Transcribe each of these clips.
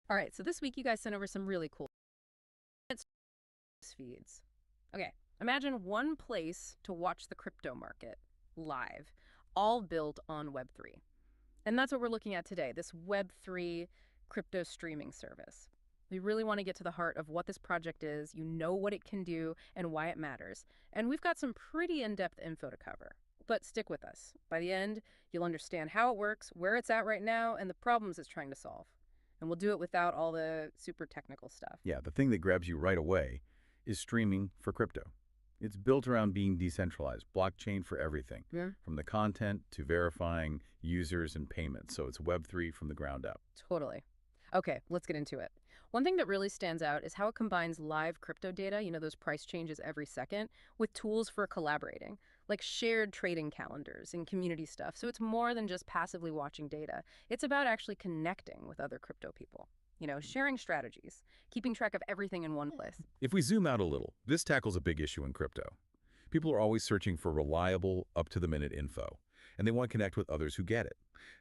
All right, so this week you guys sent over some really cool feeds. Okay, imagine one place to watch the crypto market live, all built on Web3. And that's what we're looking at today, this Web3 crypto streaming service. We really want to get to the heart of what this project is, you know what it can do, and why it matters. And we've got some pretty in-depth info to cover. But stick with us. By the end, you'll understand how it works, where it's at right now, and the problems it's trying to solve. And we'll do it without all the super technical stuff. Yeah, the thing that grabs you right away is streaming for crypto. It's built around being decentralized, blockchain for everything, Yeah. from the content to verifying users and payments. So it's Web3 from the ground up. Totally. Okay, let's get into it. One thing that really stands out is how it combines live crypto data, those price changes every second, with tools for collaborating, like shared trading calendars and community stuff. So it's more than just passively watching data. It's about actually connecting with other crypto people, sharing strategies, keeping track of everything in one place. If we zoom out a little, this tackles a big issue in crypto. People are always searching for reliable, up-to-the-minute info, and they want to connect with others who get it.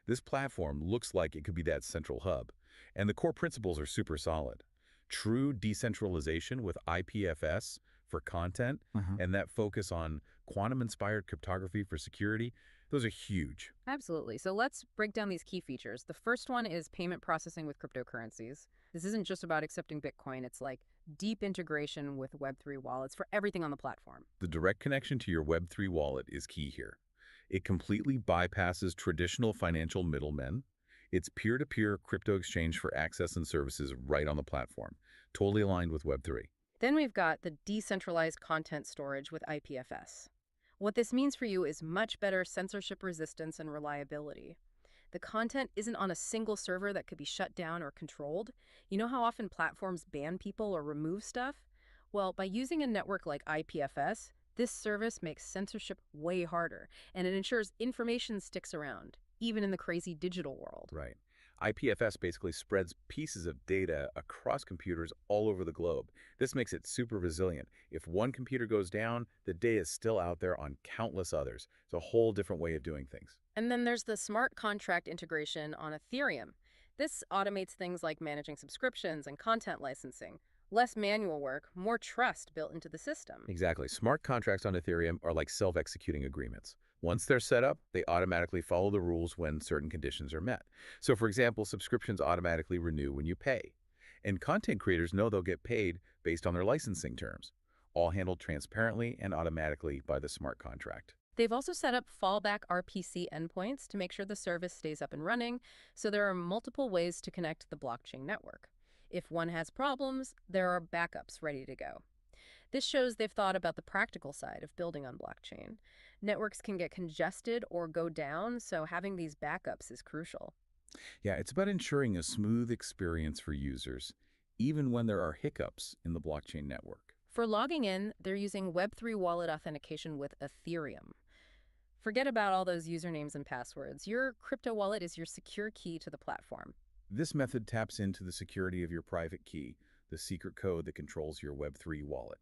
This platform looks like it could be that central hub, and the core principles are super solid. True decentralization with IPFS for content, and that focus on quantum-inspired cryptography for security, those are huge. Absolutely. So let's break down these key features. The first one is payment processing with cryptocurrencies. This isn't just about accepting Bitcoin. It's like deep integration with Web3 wallets for everything on the platform. The direct connection to your Web3 wallet is key here. It completely bypasses traditional financial middlemen. It's peer-to-peer crypto exchange for access and services right on the platform, totally aligned with Web3. Then we've got the decentralized content storage with IPFS. What this means for you is much better censorship resistance and reliability. The content isn't on a single server that could be shut down or controlled. You know how often platforms ban people or remove stuff? Well, by using a network like IPFS, this service makes censorship way harder, and it ensures information sticks around, even in the crazy digital world. Right. IPFS basically spreads pieces of data across computers all over the globe. This makes it super resilient. If one computer goes down, the data is still out there on countless others. It's a whole different way of doing things. And then there's the smart contract integration on Ethereum. This automates things like managing subscriptions and content licensing. Less manual work, more trust built into the system. Exactly. Smart contracts on Ethereum are like self-executing agreements. Once they're set up, they automatically follow the rules when certain conditions are met. So for example, subscriptions automatically renew when you pay. And content creators know they'll get paid based on their licensing terms, all handled transparently and automatically by the smart contract. They've also set up fallback RPC endpoints to make sure the service stays up and running, so there are multiple ways to connect to the blockchain network. If one has problems, there are backups ready to go. This shows they've thought about the practical side of building on blockchain. Networks can get congested or go down, so having these backups is crucial. Yeah, it's about ensuring a smooth experience for users, even when there are hiccups in the blockchain network. For logging in, they're using Web3 wallet authentication with Ethereum. Forget about all those usernames and passwords. Your crypto wallet is your secure key to the platform. This method taps into the security of your private key, the secret code that controls your Web3 wallet.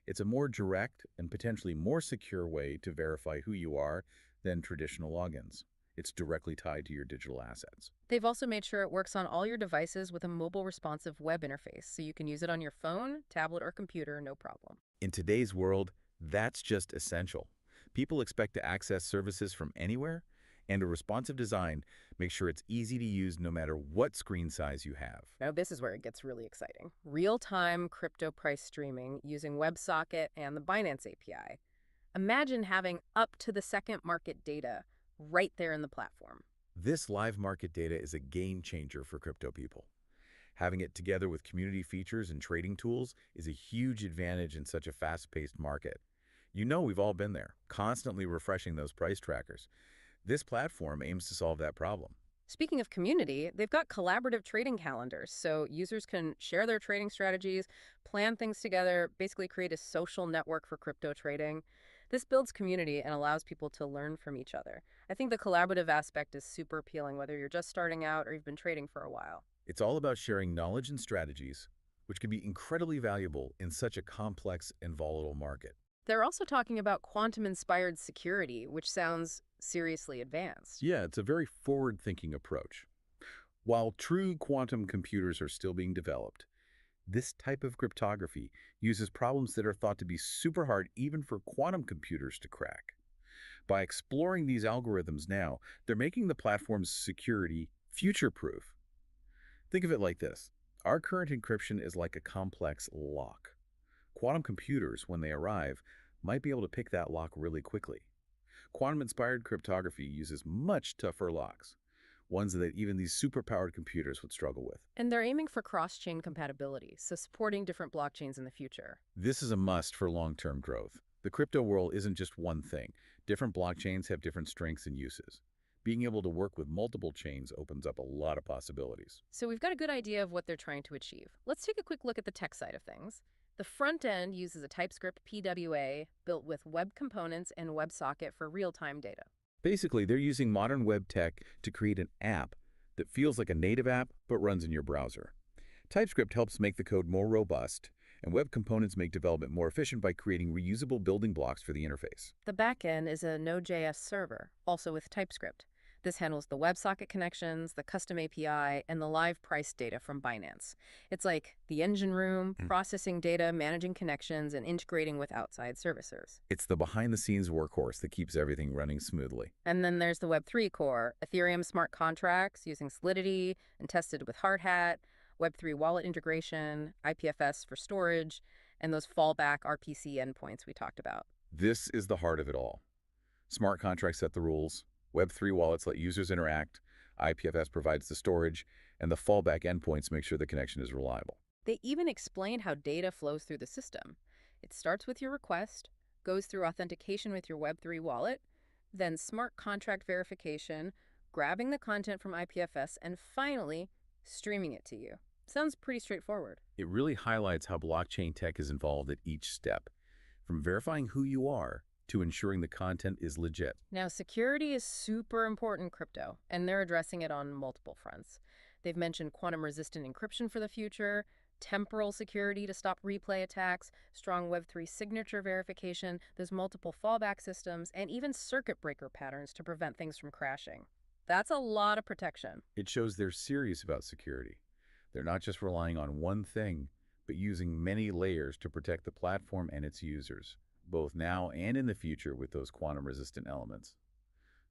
It's a more direct and potentially more secure way to verify who you are than traditional logins. It's directly tied to your digital assets. They've also made sure it works on all your devices with a mobile responsive web interface, so you can use it on your phone, tablet, or computer, no problem. In today's world, that's just essential. People expect to access services from anywhere, and a responsive design makes sure it's easy to use no matter what screen size you have. Now, this is where it gets really exciting. Real-time crypto price streaming using WebSocket and the Binance API. Imagine having up-to-the-second market data right there in the platform. This live market data is a game changer for crypto people. Having it together with community features and trading tools is a huge advantage in such a fast-paced market. You know we've all been there, constantly refreshing those price trackers. This platform aims to solve that problem. Speaking of community, they've got collaborative trading calendars, so users can share their trading strategies, plan things together, basically create a social network for crypto trading. This builds community and allows people to learn from each other. I think the collaborative aspect is super appealing, whether you're just starting out or you've been trading for a while. It's all about sharing knowledge and strategies, which can be incredibly valuable in such a complex and volatile market. They're also talking about quantum-inspired security, which sounds seriously advanced. Yeah, it's a very forward-thinking approach. While true quantum computers are still being developed, this type of cryptography uses problems that are thought to be super hard even for quantum computers to crack. By exploring these algorithms now, they're making the platform's security future-proof. Think of it like this. Our current encryption is like a complex lock. Quantum computers, when they arrive, might be able to pick that lock really quickly. Quantum-inspired cryptography uses much tougher locks, ones that even these superpowered computers would struggle with. And they're aiming for cross-chain compatibility, so supporting different blockchains in the future. This is a must for long-term growth. The crypto world isn't just one thing. Different blockchains have different strengths and uses. Being able to work with multiple chains opens up a lot of possibilities. So we've got a good idea of what they're trying to achieve. Let's take a quick look at the tech side of things. The front end uses a TypeScript PWA built with web components and WebSocket for real-time data. Basically, they're using modern web tech to create an app that feels like a native app but runs in your browser. TypeScript helps make the code more robust, and web components make development more efficient by creating reusable building blocks for the interface. The backend is a Node.js server, also with TypeScript. This handles the WebSocket connections, the custom API, and the live price data from Binance. It's like the engine room, processing data, managing connections, and integrating with outside servicers. It's the behind-the-scenes workhorse that keeps everything running smoothly. And then there's the Web3 core, Ethereum smart contracts using Solidity and tested with Hardhat, Web3 wallet integration, IPFS for storage, and those fallback RPC endpoints we talked about. This is the heart of it all. Smart contracts set the rules, Web3 wallets let users interact, IPFS provides the storage, and the fallback endpoints make sure the connection is reliable. They even explain how data flows through the system. It starts with your request, goes through authentication with your Web3 wallet, then smart contract verification, grabbing the content from IPFS, and finally, streaming it to you. Sounds pretty straightforward. It really highlights how blockchain tech is involved at each step, from verifying who you are to ensuring the content is legit. Now, security is super important in crypto, and they're addressing it on multiple fronts. They've mentioned quantum-resistant encryption for the future, temporal security to stop replay attacks, strong Web3 signature verification, there's multiple fallback systems, and even circuit breaker patterns to prevent things from crashing. That's a lot of protection. It shows they're serious about security. They're not just relying on one thing, but using many layers to protect the platform and its users, both now and in the future with those quantum-resistant elements.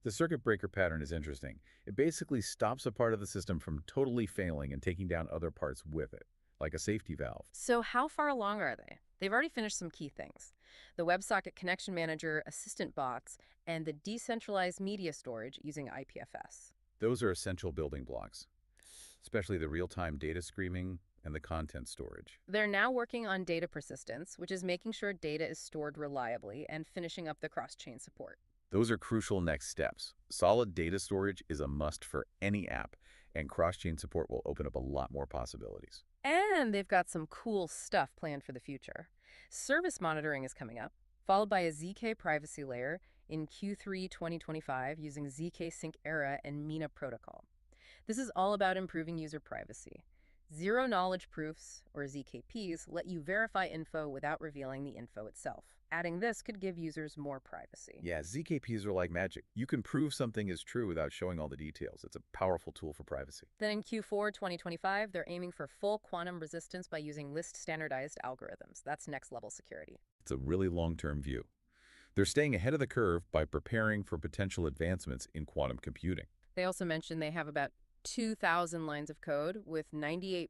The circuit breaker pattern is interesting. It basically stops a part of the system from totally failing and taking down other parts with it, like a safety valve. So how far along are they? They've already finished some key things. The WebSocket Connection Manager, Assistant Box, and the decentralized media storage using IPFS. Those are essential building blocks, especially the real-time data streaming and the content storage. They're now working on data persistence, which is making sure data is stored reliably and finishing up the cross-chain support. Those are crucial next steps. Solid data storage is a must for any app, and cross-chain support will open up a lot more possibilities. And they've got some cool stuff planned for the future. Service monitoring is coming up, followed by a ZK privacy layer in Q3 2025 using ZK Sync Era and Mina protocol. This is all about improving user privacy. Zero knowledge proofs, or ZKPs, let you verify info without revealing the info itself. Adding this could give users more privacy. Yeah, ZKPs are like magic. You can prove something is true without showing all the details. It's a powerful tool for privacy. Then in Q4 2025, they're aiming for full quantum resistance by using list standardized algorithms. That's next level security. It's a really long-term view. They're staying ahead of the curve by preparing for potential advancements in quantum computing. They also mentioned they have about 2,000 lines of code with 98%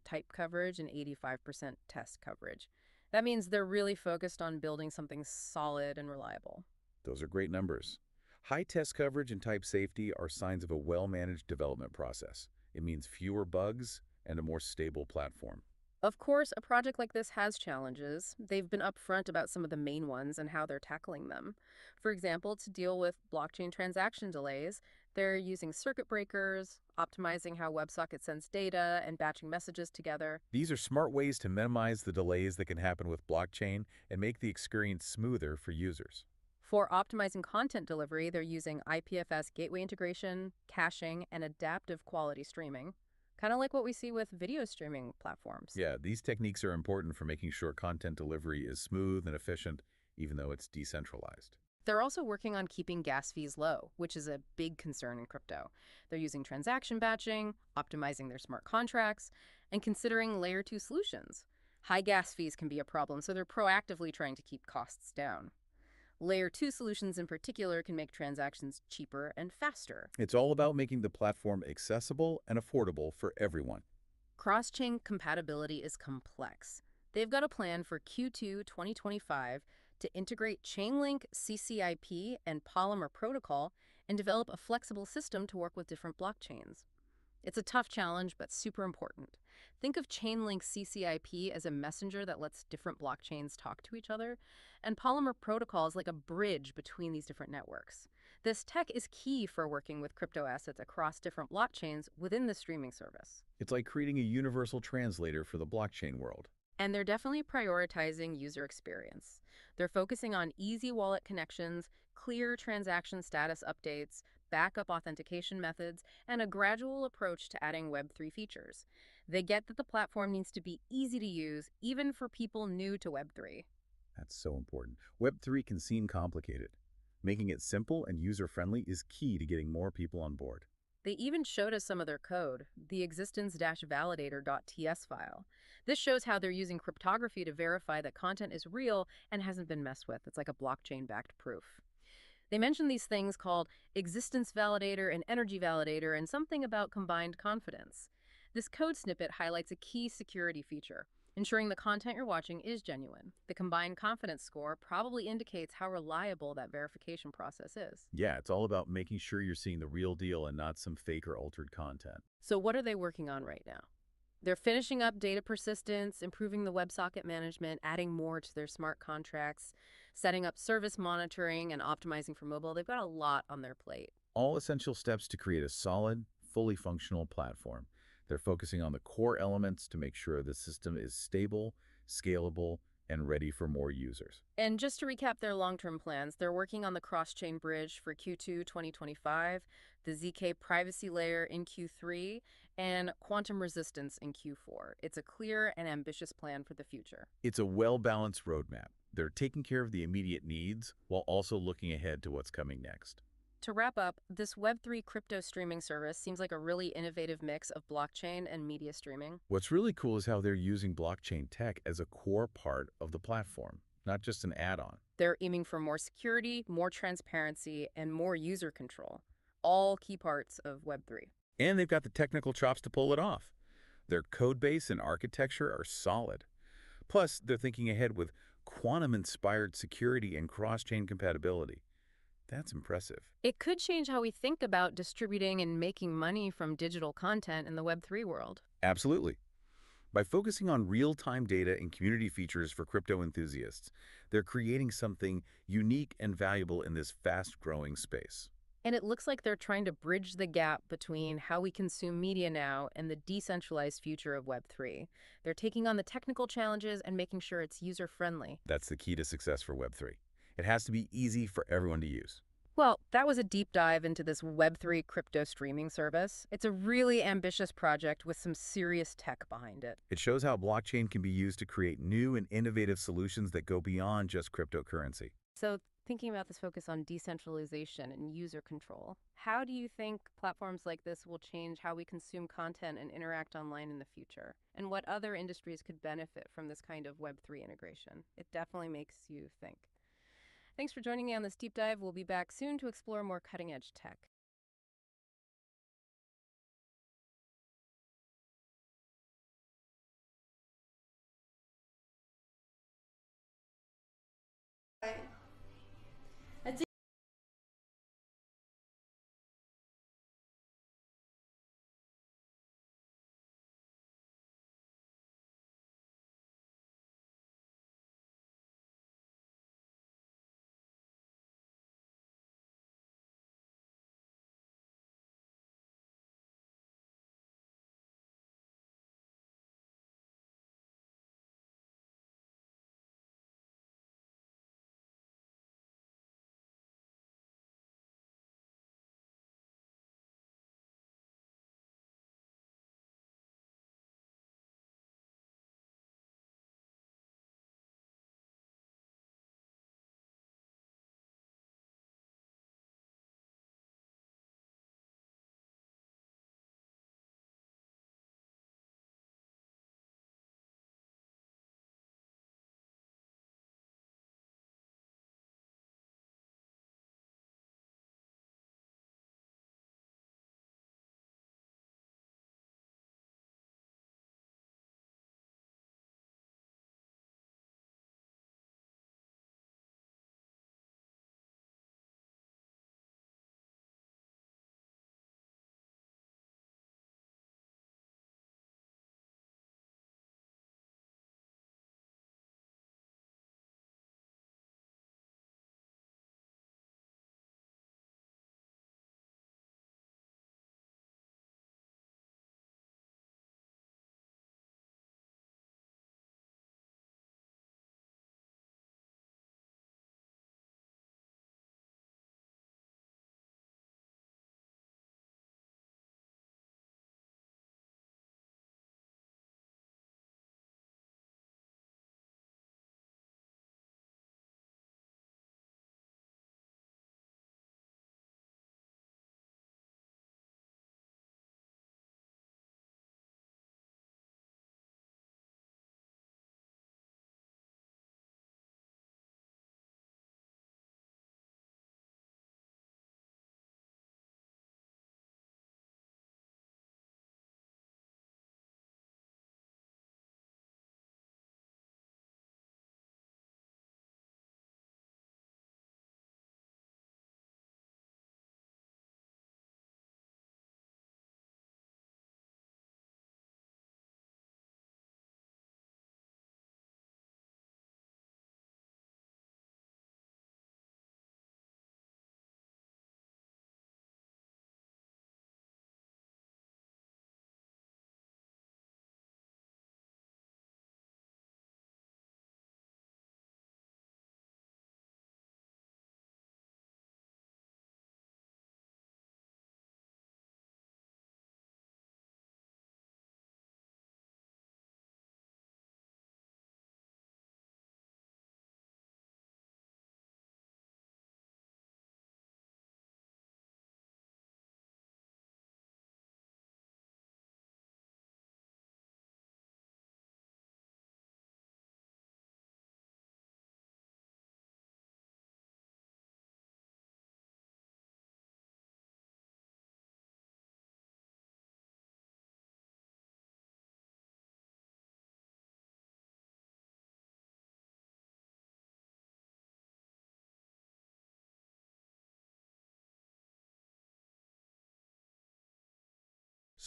type coverage and 85% test coverage. That means they're really focused on building something solid and reliable. Those are great numbers. High test coverage and type safety are signs of a well-managed development process. It means fewer bugs and a more stable platform. Of course, a project like this has challenges. They've been upfront about some of the main ones and how they're tackling them. For example, to deal with blockchain transaction delays, they're using circuit breakers, optimizing how WebSocket sends data, and batching messages together. These are smart ways to minimize the delays that can happen with blockchain and make the experience smoother for users. For optimizing content delivery, they're using IPFS gateway integration, caching, and adaptive quality streaming. Kind of like what we see with video streaming platforms. Yeah, these techniques are important for making sure content delivery is smooth and efficient, even though it's decentralized. They're also working on keeping gas fees low, which is a big concern in crypto. They're using transaction batching, optimizing their smart contracts, and considering layer 2 solutions. High gas fees can be a problem, so they're proactively trying to keep costs down. Layer 2 solutions in particular can make transactions cheaper and faster. It's all about making the platform accessible and affordable for everyone. Cross-chain compatibility is complex. They've got a plan for Q2 2025 to integrate Chainlink CCIP and Polymer Protocol and develop a flexible system to work with different blockchains. It's a tough challenge, but super important. Think of Chainlink CCIP as a messenger that lets different blockchains talk to each other, and Polymer Protocol is like a bridge between these different networks. This tech is key for working with crypto assets across different blockchains within the streaming service. It's like creating a universal translator for the blockchain world. And they're definitely prioritizing user experience. They're focusing on easy wallet connections, clear transaction status updates, backup authentication methods, and a gradual approach to adding Web3 features. They get that the platform needs to be easy to use, even for people new to Web3. That's so important. Web3 can seem complicated. Making it simple and user-friendly is key to getting more people on board. They even showed us some of their code, the existence-validator.ts file. This shows how they're using cryptography to verify that content is real and hasn't been messed with. It's like a blockchain-backed proof. They mentioned these things called existence validator and energy validator and something about combined confidence. This code snippet highlights a key security feature, ensuring the content you're watching is genuine. The combined confidence score probably indicates how reliable that verification process is. Yeah, it's all about making sure you're seeing the real deal and not some fake or altered content. So what are they working on right now? They're finishing up data persistence, improving the WebSocket management, adding more to their smart contracts, setting up service monitoring, and optimizing for mobile. They've got a lot on their plate. All essential steps to create a solid, fully functional platform. They're focusing on the core elements to make sure the system is stable, scalable, and ready for more users. And just to recap their long-term plans, they're working on the cross-chain bridge for Q2 2025, the ZK privacy layer in Q3, and quantum resistance in Q4. It's a clear and ambitious plan for the future. It's a well-balanced roadmap. They're taking care of the immediate needs while also looking ahead to what's coming next. To wrap up, this Web3 crypto streaming service seems like a really innovative mix of blockchain and media streaming. What's really cool is how they're using blockchain tech as a core part of the platform, not just an add-on. They're aiming for more security, more transparency, and more user control, all key parts of Web3. And they've got the technical chops to pull it off. Their code base and architecture are solid. Plus, they're thinking ahead with quantum-inspired security and cross-chain compatibility. That's impressive. It could change how we think about distributing and making money from digital content in the Web3 world. Absolutely. By focusing on real-time data and community features for crypto enthusiasts, they're creating something unique and valuable in this fast-growing space. And it looks like they're trying to bridge the gap between how we consume media now and the decentralized future of Web3. They're taking on the technical challenges and making sure it's user-friendly. That's the key to success for Web3. It has to be easy for everyone to use. Well, that was a deep dive into this Web3 crypto streaming service. It's a really ambitious project with some serious tech behind it. It shows how blockchain can be used to create new and innovative solutions that go beyond just cryptocurrency. So thinking about this focus on decentralization and user control, how do you think platforms like this will change how we consume content and interact online in the future? And what other industries could benefit from this kind of Web3 integration? It definitely makes you think. Thanks for joining me on this deep dive. We'll be back soon to explore more cutting-edge tech.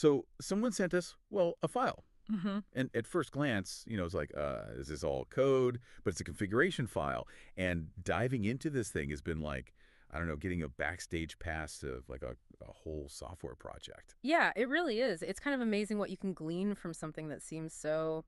So someone sent us, well, a file. Mm-hmm. And at first glance, it's like, is this all code? But it's a configuration file. And diving into this thing has been like, I don't know, getting a backstage pass of like a whole software project. Yeah, it really is. It's kind of amazing what you can glean from something that seems so,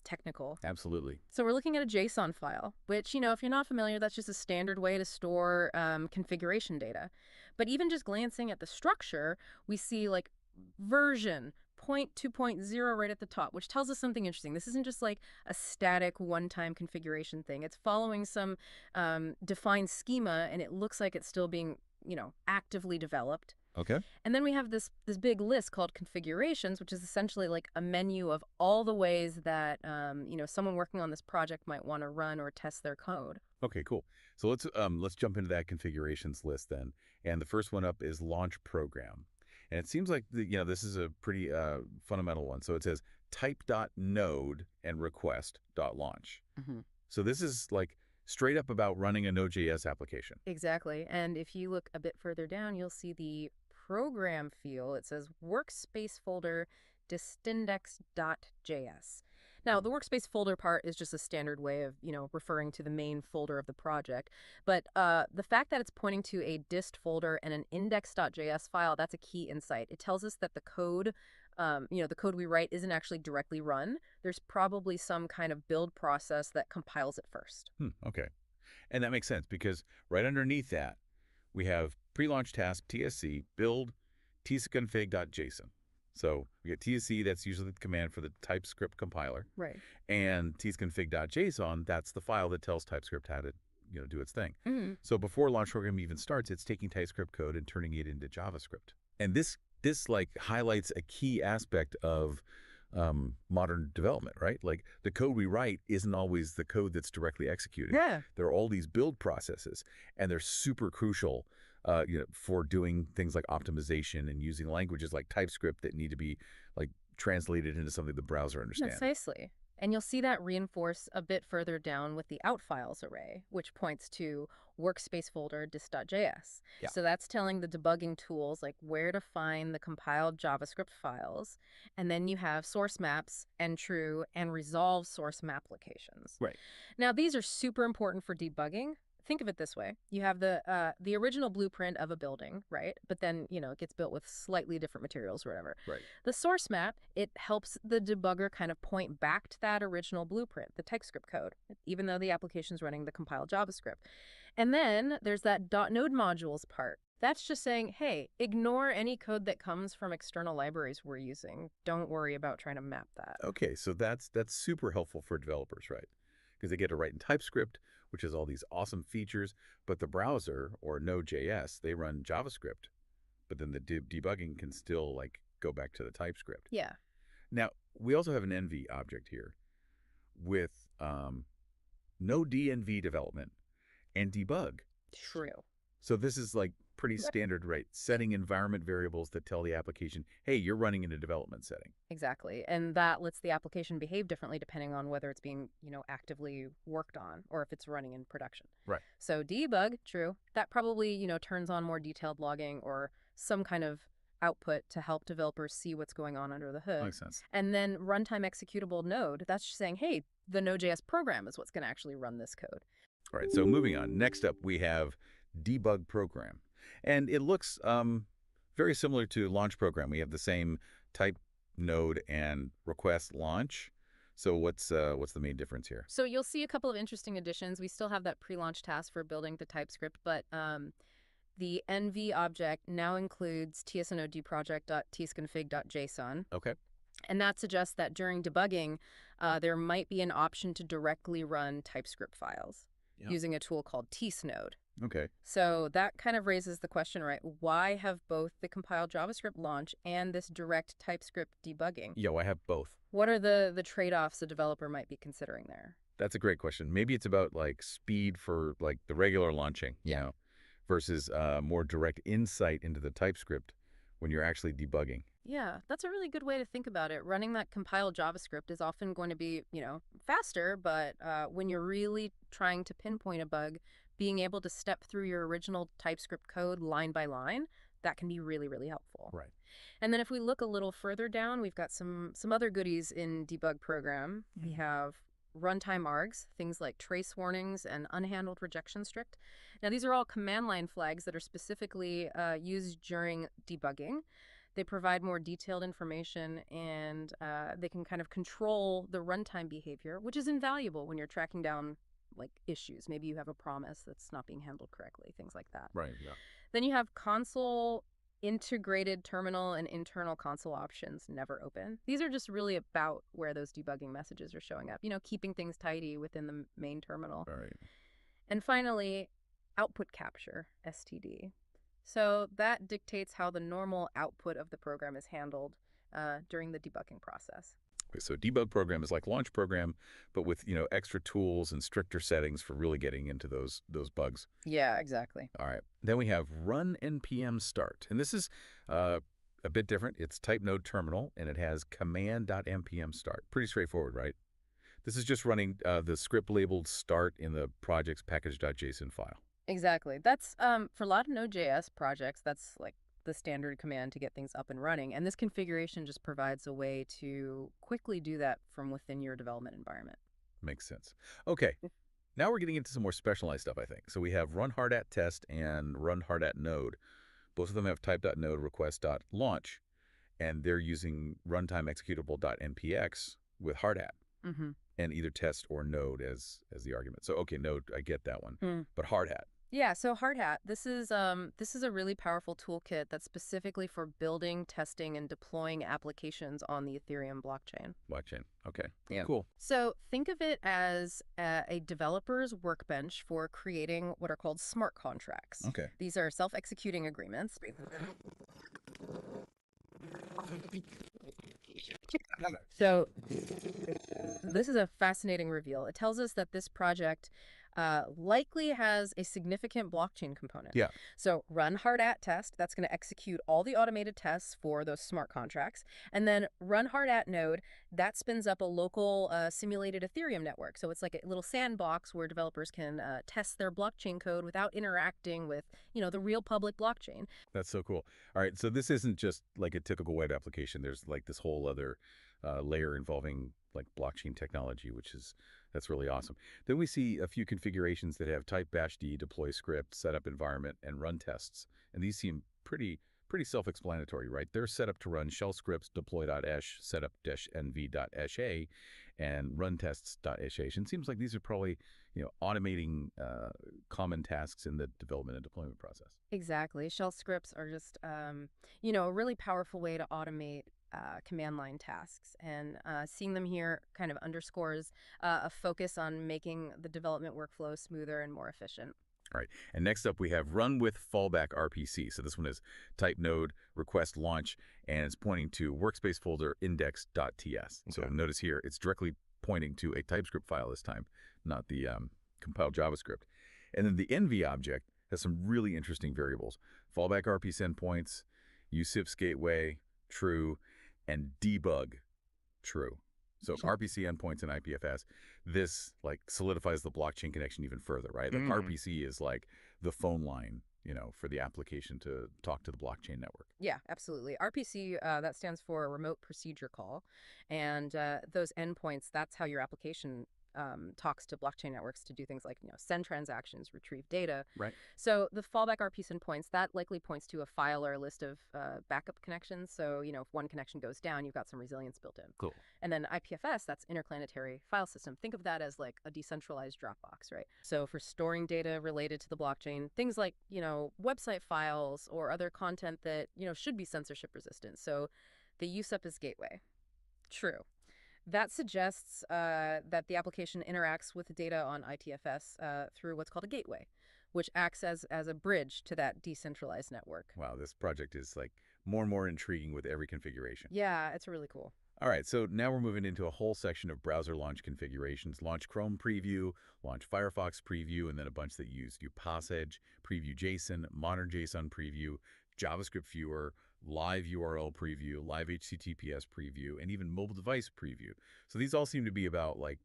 technical. Absolutely. So we're looking at a JSON file, which, if you're not familiar, that's just a standard way to store configuration data. But even just glancing at the structure, we see like version 0.2.0 right at the top, which tells us something interesting. This isn't just like a static one-time configuration thing. It's following some defined schema, and it looks like it's still being, actively developed. Okay. And then we have this big list called configurations, which is essentially like a menu of all the ways that someone working on this project might want to run or test their code. Okay, cool. So let's jump into that configurations list then. And the first one up is launch program. And it seems like this is a pretty fundamental one. So it says type.node and request.launch. Mm-hmm. So this is like straight up about running a Node.js application. Exactly. And if you look a bit further down, you'll see the program field. It says workspace folder distindex.js. Now, the workspace folder part is just a standard way of, referring to the main folder of the project. But the fact that it's pointing to a dist folder and an index.js file, that's a key insight. It tells us that the code, the code we write isn't actually directly run. There's probably some kind of build process that compiles it first. Okay. And that makes sense because right underneath that, we have pre-launch task TSC build tsconfig.json. So we get TSC, that's usually the command for the TypeScript compiler. Right. And tsconfig.json, that's the file that tells TypeScript how to do its thing. Mm-hmm. So before launch program even starts, it's taking TypeScript code and turning it into JavaScript. And this like highlights a key aspect of modern development, right? Like the code we write isn't always the code that's directly executed. Yeah. There are all these build processes, and they're super crucial for doing things like optimization and using languages like TypeScript that need to be like translated into something the browser understands. Precisely. And you'll see that reinforced a bit further down with the outfiles array, which points to workspace folder dist.js. Yeah. So that's telling the debugging tools like where to find the compiled JavaScript files. And then you have source maps and true and resolve source map locations. Right. Now, these are super important for debugging. Think of it this way. You have the original blueprint of a building, right? But then, it gets built with slightly different materials or whatever. Right. The source map, it helps the debugger kind of point back to that original blueprint, the TypeScript code, even though the application's running the compiled JavaScript. And then there's that .node modules part. That's just saying, hey, ignore any code that comes from external libraries we're using. Don't worry about trying to map that. Okay, so that's super helpful for developers, right? Because they get to write in TypeScript, which has all these awesome features, but the browser or Node.js, they run JavaScript, but then the debugging can still like go back to the TypeScript. Yeah. Now, we also have an env object here with no DNV development and debug. True. So this is like pretty standard, right? Setting environment variables that tell the application, hey, you're running in a development setting. Exactly. And that lets the application behave differently depending on whether it's being, actively worked on or if it's running in production. Right. So debug, true. That probably, turns on more detailed logging or some kind of output to help developers see what's going on under the hood. Makes sense. And then runtime executable node, that's just saying, hey, the Node.js program is what's going to actually run this code. All right, so moving on. Next up, we have debug program. And it looks very similar to launch program. We have the same type node and request launch. So what's the main difference here? So you'll see a couple of interesting additions. We still have that pre-launch task for building the TypeScript, but the env object now includes tsnodproject.tsconfig.json. Okay. And that suggests that during debugging, there might be an option to directly run TypeScript files using a tool called tsnode. Okay. So that kind of raises the question, right? Why have both the compiled JavaScript launch and this direct TypeScript debugging? I have both. What are the trade-offs a developer might be considering there? That's a great question. Maybe it's about like speed for like the regular launching, versus more direct insight into the TypeScript when you're actually debugging. Yeah, that's a really good way to think about it. Running that compiled JavaScript is often going to be, faster, but when you're really trying to pinpoint a bug, being able to step through your original TypeScript code line by line, That can be really, really helpful. Right. And then if we look a little further down, we've got some other goodies in debug program. We have runtime args, things like trace warnings and unhandled rejection strict. Now, these are all command line flags that are specifically used during debugging. They provide more detailed information, and they can kind of control the runtime behavior, which is invaluable when you're tracking down like issues. Maybe you have a promise that's not being handled correctly, things like that. Right, yeah. Then you have console integrated terminal and internal console options never open. These are just really about where those debugging messages are showing up, keeping things tidy within the main terminal. All right. And finally, output capture, STD. So that dictates how the normal output of the program is handled during the debugging process. Okay, so debug program is like launch program, but with, extra tools and stricter settings for really getting into those bugs. Yeah, exactly. All right. Then we have run npm start. And this is a bit different. It's type node terminal, and it has command.npm start. Pretty straightforward, right? This is just running the script labeled start in the project's package.json file. Exactly. That's for a lot of Node.js projects, that's like the standard command to get things up and running. And this configuration just provides a way to quickly do that from within your development environment. Makes sense. Okay. Now we're getting into some more specialized stuff, I think. So we have run hard at test and run hard at node. Both of them have type.node request.launch, and they're using runtime executable.npx with hard at. And either test or node as the argument. So okay, node, I get that one. But hard hat. Yeah, so hard hat. This is a really powerful toolkit that's specifically for building, testing, and deploying applications on the Ethereum blockchain. Blockchain. Okay. Yeah. Cool. So think of it as a developer's workbench for creating what are called smart contracts. Okay. These are self-executing agreements. So this is a fascinating reveal. It tells us that this project likely has a significant blockchain component. Yeah. So run hard at test, that's going to execute all the automated tests for those smart contracts. And then run hard at node, that spins up a local simulated Ethereum network. So it's like a little sandbox where developers can test their blockchain code without interacting with, the real public blockchain. That's so cool. All right. So this isn't just like a typical web application. There's like this whole other layer involving like blockchain technology, that's really awesome. Then we see a few configurations that have type bashed deploy script, setup environment, and run tests. And these seem pretty self-explanatory, right? They're set up to run shell scripts, deploy.esh, setup-nv.sha, and run tests.sh. And it seems like these are probably, automating common tasks in the development and deployment process. Exactly. Shell scripts are just, a really powerful way to automate command line tasks. And seeing them here kind of underscores a focus on making the development workflow smoother and more efficient. All right. And next up, we have run with fallback RPC. So this one is type node request launch, and it's pointing to workspace folder index.ts. Okay. So notice here, it's directly pointing to a TypeScript file this time, not the compiled JavaScript. And then the NV object has some really interesting variables. Fallback RPC endpoints, USIFS gateway, true, and debug, true. So RPC endpoints and IPFS, this like solidifies the blockchain connection even further, right? Like RPC is like the phone line, for the application to talk to the blockchain network. Yeah, absolutely. RPC, that stands for Remote Procedure Call. And those endpoints, that's how your application talks to blockchain networks to do things like, send transactions, retrieve data. Right. So the fallback RPC endpoints, that likely points to a file or a list of backup connections. So, if one connection goes down, you've got some resilience built in. Cool. And then IPFS, that's interplanetary file system. Think of that as like a decentralized Dropbox, right? So for storing data related to the blockchain, things like, website files or other content that, should be censorship resistant. So the USEP is gateway. True. That suggests that the application interacts with the data on ITFS through what's called a gateway, which acts as a bridge to that decentralized network. Wow, this project is like more and more intriguing with every configuration. Yeah, it's really cool. All right, so now we're moving into a whole section of browser launch configurations. Launch Chrome preview, launch Firefox preview, and then a bunch that use Passage, preview JSON, modern JSON preview, JavaScript viewer, live URL preview, live HTTPS preview, and even mobile device preview. So these all seem to be about like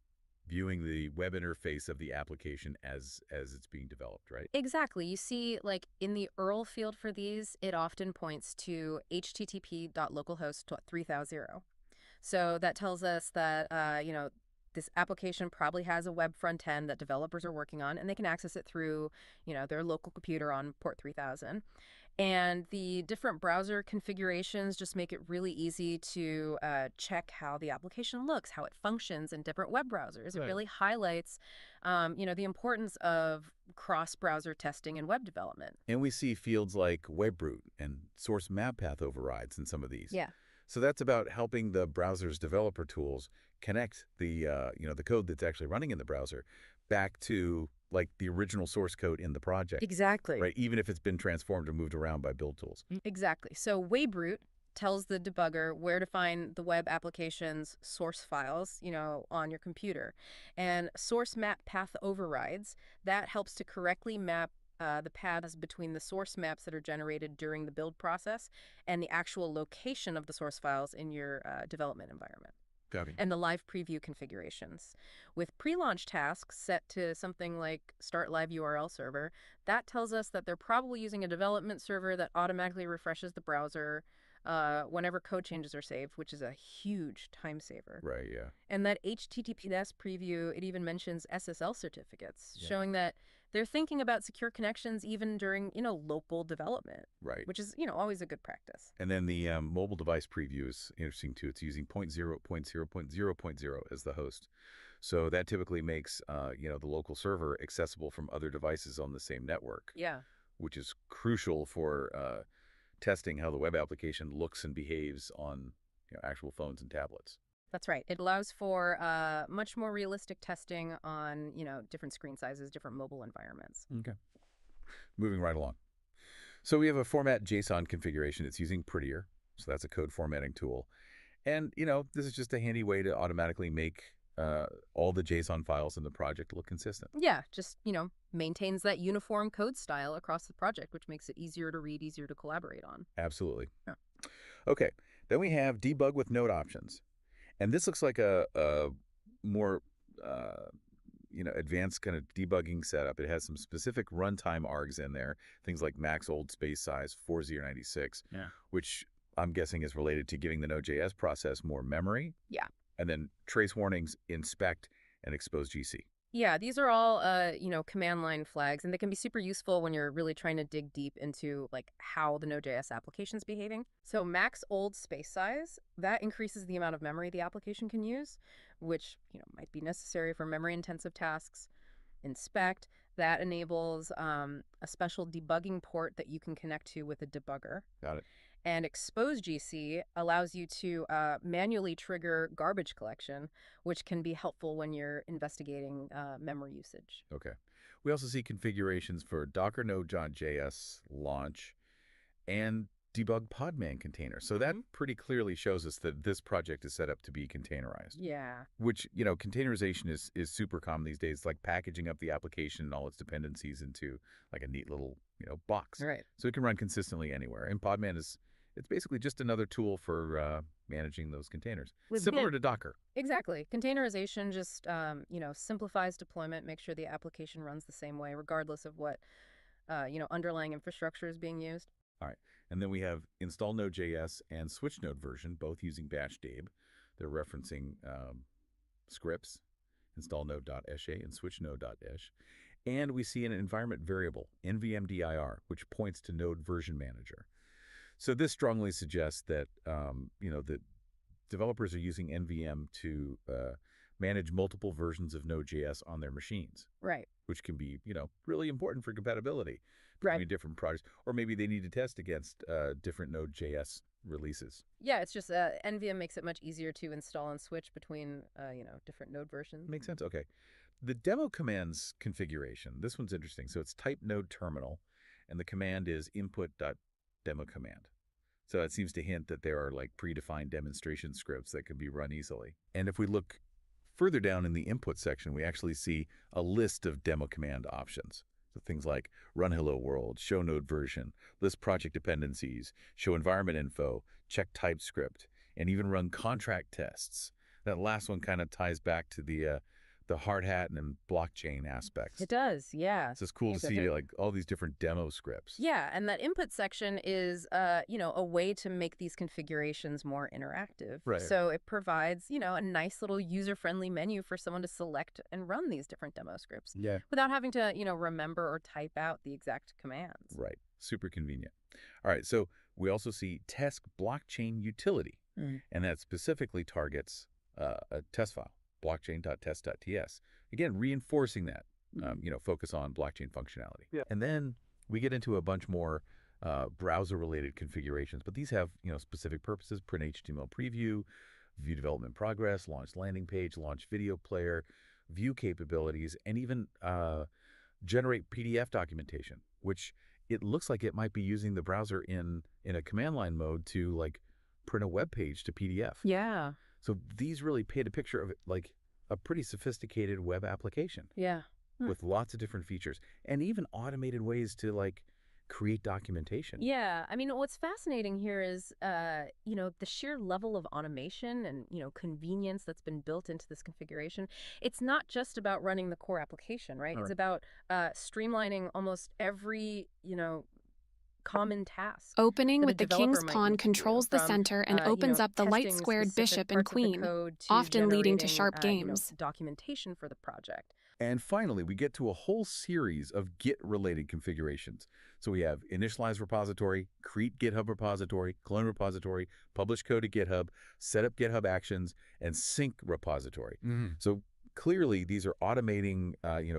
viewing the web interface of the application as it's being developed, right? Exactly. You see, like in the URL field for these, it often points to http://localhost 3000. So that tells us that, this application probably has a web front end that developers are working on, and they can access it through, their local computer on port 3000. And the different browser configurations just make it really easy to check how the application looks, how it functions in different web browsers. It Right. really highlights, the importance of cross-browser testing and web development. And we see fields like webroot and source map path overrides in some of these. Yeah. So that's about helping the browser's developer tools connect the code that's actually running in the browser back to like the original source code in the project, Exactly. right? Even if it's been transformed or moved around by build tools. Exactly. So webroot tells the debugger where to find the web application's source files, on your computer. And source map path overrides, that helps to correctly map the paths between the source maps that are generated during the build process and the actual location of the source files in your development environment. Copy. And the live preview configurations. With pre-launch tasks set to something like start live URL server, that tells us that they're probably using a development server that automatically refreshes the browser whenever code changes are saved, which is a huge time saver. Right, yeah. And that HTTPS preview, it even mentions SSL certificates, Yeah. showing that they're thinking about secure connections even during, local development, Right. which is, always a good practice. And then the mobile device preview is interesting too. It's using 0.0.0.0.0 as the host. So that typically makes, the local server accessible from other devices on the same network, Yeah. which is crucial for testing how the web application looks and behaves on actual phones and tablets. That's right. It allows for much more realistic testing on, different screen sizes, different mobile environments. Okay. Moving right along. So we have a format JSON configuration. It's using Prettier. So that's a code formatting tool. And, this is just a handy way to automatically make all the JSON files in the project look consistent. Yeah, just, maintains that uniform code style across the project, which makes it easier to read, easier to collaborate on. Absolutely. Yeah. Okay. Then we have debug with node options. And this looks like a more advanced kind of debugging setup. It has some specific runtime args in there, things like max old space size 4096, Yeah. which I'm guessing is related to giving the Node.js process more memory. Yeah. And then trace warnings, inspect, and expose GC. Yeah, these are all, command line flags, and they can be super useful when you're really trying to dig deep into, like, how the Node.js application's behaving. So max old space size, that increases the amount of memory the application can use, which, might be necessary for memory-intensive tasks. Inspect, that enables a special debugging port that you can connect to with a debugger. Got it. And expose GC allows you to manually trigger garbage collection, which can be helpful when you're investigating memory usage. Okay. We also see configurations for Docker Node.js launch and debug Podman container. So that pretty clearly shows us that this project is set up to be containerized. Yeah. Which, containerization is super common these days, like packaging up the application and all its dependencies into like a neat little, box. Right. So it can run consistently anywhere. And Podman it's basically just another tool for managing those containers. Similar to Docker. Exactly. Containerization just, simplifies deployment, makes sure the application runs the same way, regardless of what, underlying infrastructure is being used. All right. And then we have install Node.js and switch node version, both using bash deb. They're referencing scripts, install node.sha and switch node.esh. And we see an environment variable, nvmdir, which points to node version manager. So this strongly suggests that, that developers are using NVM to manage multiple versions of Node.js on their machines. Right. Which can be, really important for compatibility Right. between different projects. Or maybe they need to test against different Node.js releases. Yeah, it's just NVM makes it much easier to install and switch between, different node versions. Makes sense. Okay. The demo commands configuration. This one's interesting. So it's type node terminal, and the command is input.demo command. So it seems to hint that there are like predefined demonstration scripts that can be run easily. And if we look further down in the input section, we actually see a list of demo command options. So things like run hello world, show node version, list project dependencies, show environment info, check TypeScript, and even run contract tests. That last one kind of ties back to the the hard hat and blockchain aspects. It does, yeah. So it's cool to see like all these different demo scripts. Yeah, and that input section is, a way to make these configurations more interactive. Right. So it provides, a nice little user-friendly menu for someone to select and run these different demo scripts Yeah. without having to, remember or type out the exact commands. Right. Super convenient. All right. So we also see test blockchain utility, and that specifically targets a test file, blockchain.test.ts. Again, reinforcing that, focus on blockchain functionality. Yeah. And then we get into a bunch more browser-related configurations, but these have, specific purposes: print HTML preview, view development progress, launch landing page, launch video player, view capabilities, and even generate PDF documentation, which it looks like it might be using the browser in a command line mode to like print a web page to PDF. Yeah. So these really paint a picture of like a pretty sophisticated web application Yeah. with lots of different features and even automated ways to like create documentation. Yeah, I mean, what's fascinating here is, the sheer level of automation and, convenience that's been built into this configuration. It's not just about running the core application, right? All It's right. about streamlining almost every, common task Opening that a with the developer king's might pawn need to do, controls the from, center and opens up the light testing squared specific bishop and parts of the queen, code to often leading to generating, sharp games. documentation for the project. And finally, we get to a whole series of Git-related configurations. So we have initialize repository, create GitHub repository, clone repository, publish code to GitHub, set up GitHub actions, and sync repository. So clearly, these are automating,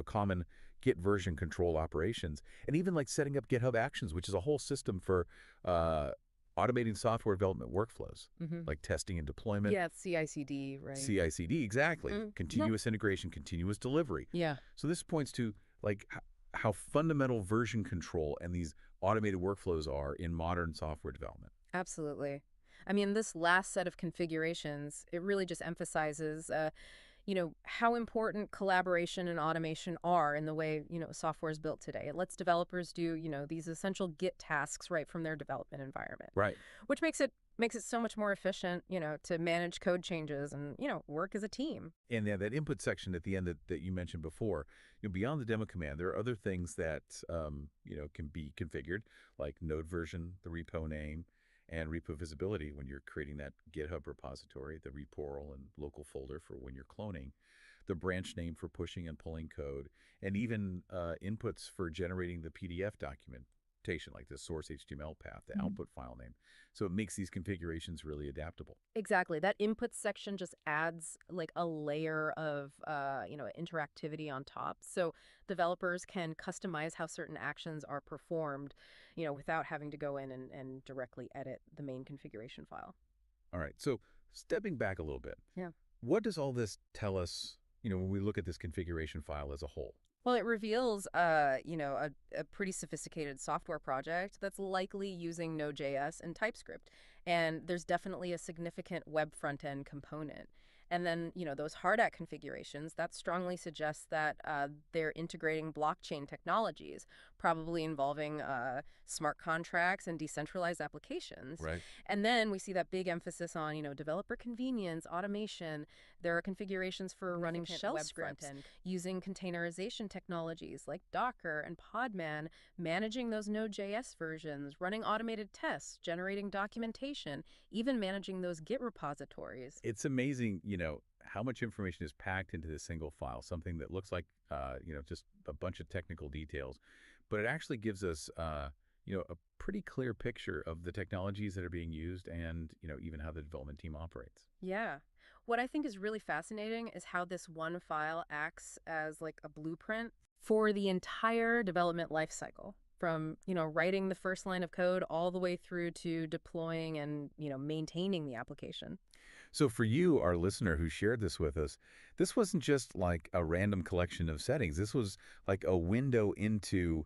common Git version control operations, and even like setting up GitHub actions, which is a whole system for automating software development workflows, like testing and deployment. Yeah, it's CI/CD, right? CI/CD, exactly. Continuous integration, continuous delivery. Yeah. So this points to like how fundamental version control and these automated workflows are in modern software development. Absolutely. I mean, this last set of configurations, it really just emphasizes, how important collaboration and automation are in the way, software is built today. It lets developers do, these essential Git tasks right from their development environment. Right. Which makes it so much more efficient, to manage code changes and, work as a team. And yeah, that input section at the end that you mentioned before, beyond the demo command, there are other things that, can be configured, like node version, the repo name, and repo visibility when you're creating that GitHub repository, the repo and local folder for when you're cloning, the branch name for pushing and pulling code, and even inputs for generating the PDF documentation, like the source HTML path, the output file name. So it makes these configurations really adaptable. Exactly. That input section just adds like a layer of, interactivity on top. So developers can customize how certain actions are performed, without having to go in and directly edit the main configuration file. All right. So stepping back a little bit, Yeah. what does all this tell us, when we look at this configuration file as a whole? Well, it reveals, a pretty sophisticated software project that's likely using Node.js and TypeScript. And there's definitely a significant web front-end component. And then, those hard hat configurations, that strongly suggests that they're integrating blockchain technologies, probably involving smart contracts and decentralized applications. Right. And then we see that big emphasis on, developer convenience, automation. There are configurations for running shell scripts, using containerization technologies like Docker and Podman, managing those Node.js versions, running automated tests, generating documentation, even managing those Git repositories. It's amazing, how much information is packed into this single file, something that looks like, just a bunch of technical details. But it actually gives us, a pretty clear picture of the technologies that are being used and, even how the development team operates. Yeah. What I think is really fascinating is how this one file acts as like a blueprint for the entire development lifecycle, from, writing the first line of code all the way through to deploying and, maintaining the application. So for you, our listener who shared this with us, this wasn't just like a random collection of settings. This was like a window into,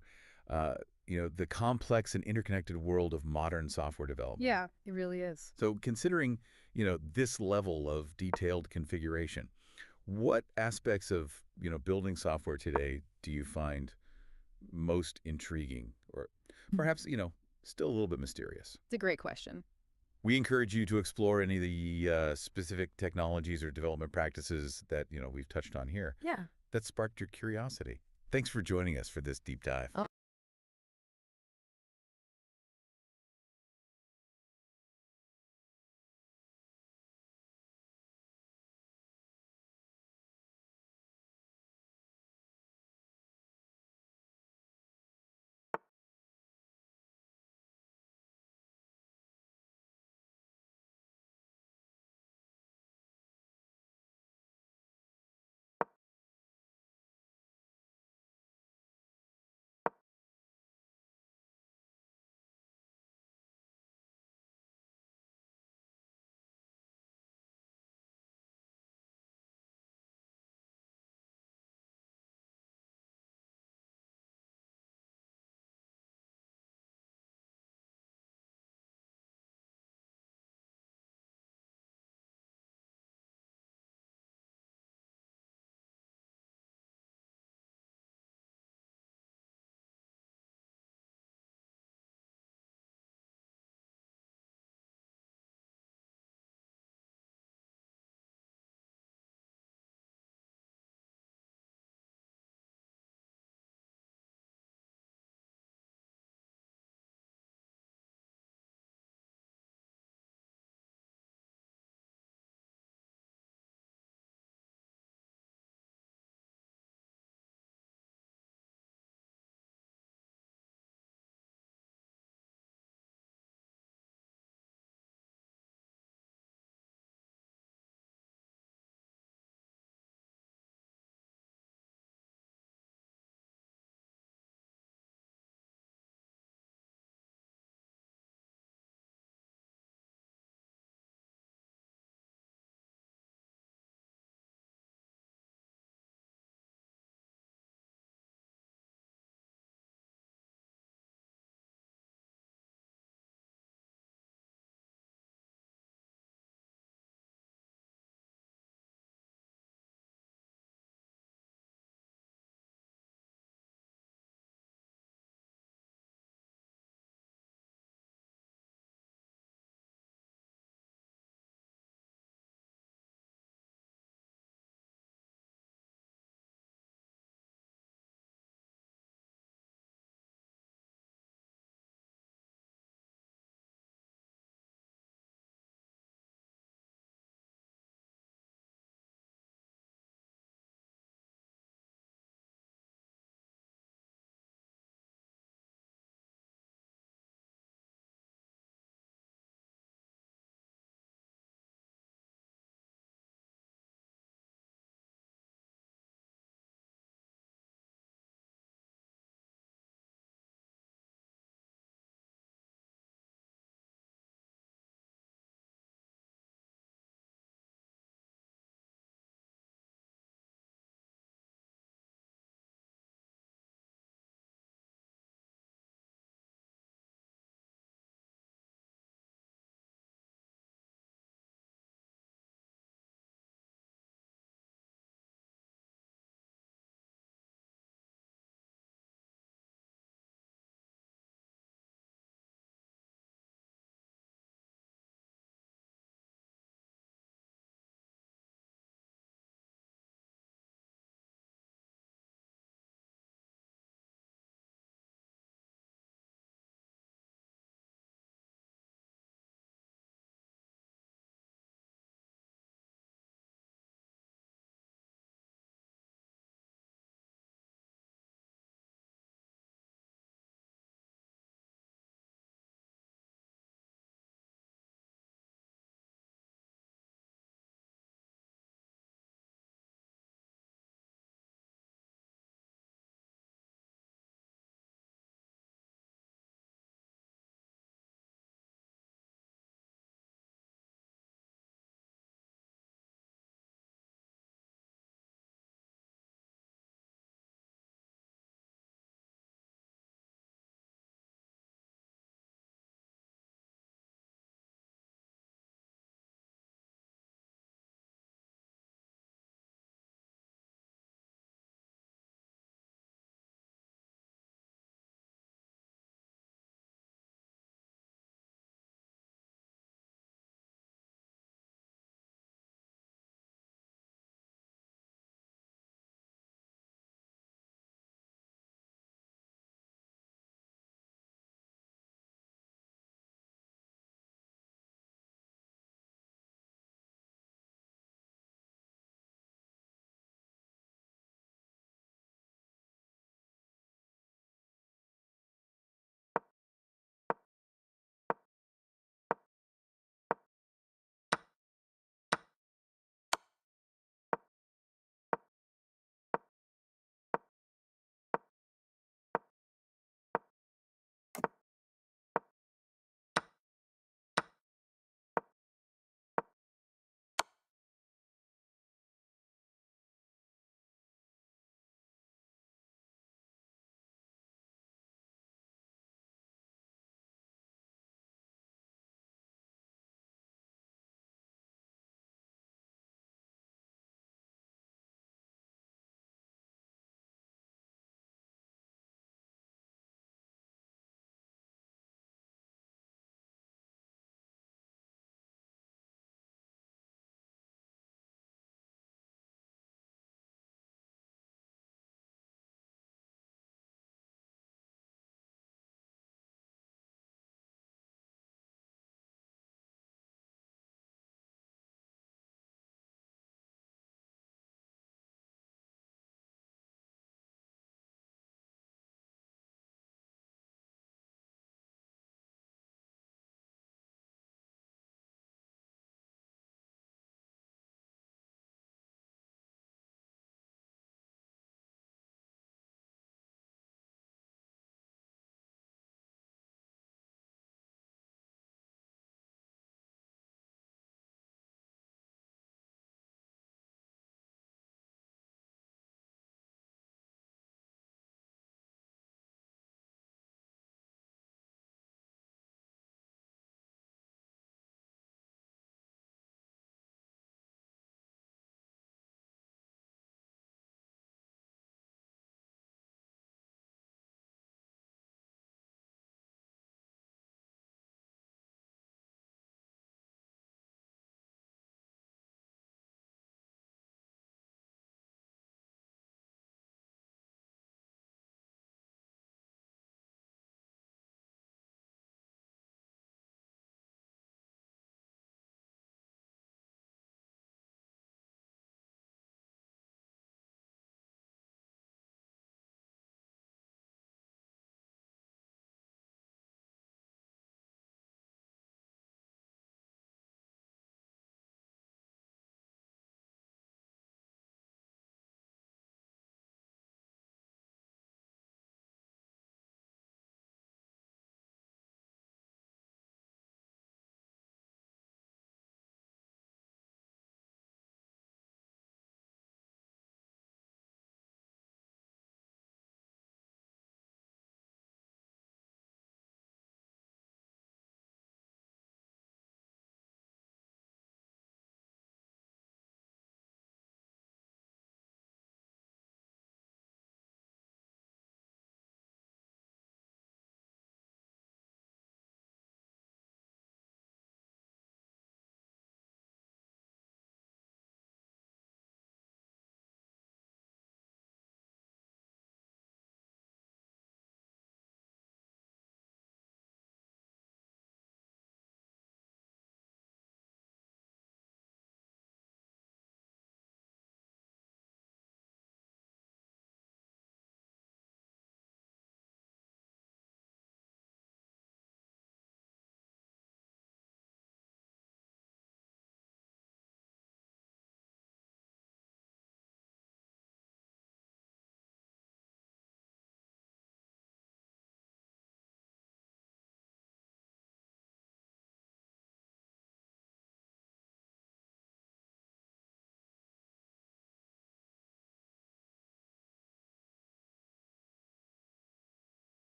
the complex and interconnected world of modern software development. Yeah, it really is. So considering, this level of detailed configuration, what aspects of, building software today do you find most intriguing or perhaps, still a little bit mysterious? It's a great question. We encourage you to explore any of the specific technologies or development practices that we've touched on here Yeah. that sparked your curiosity. Thanks for joining us for this deep dive.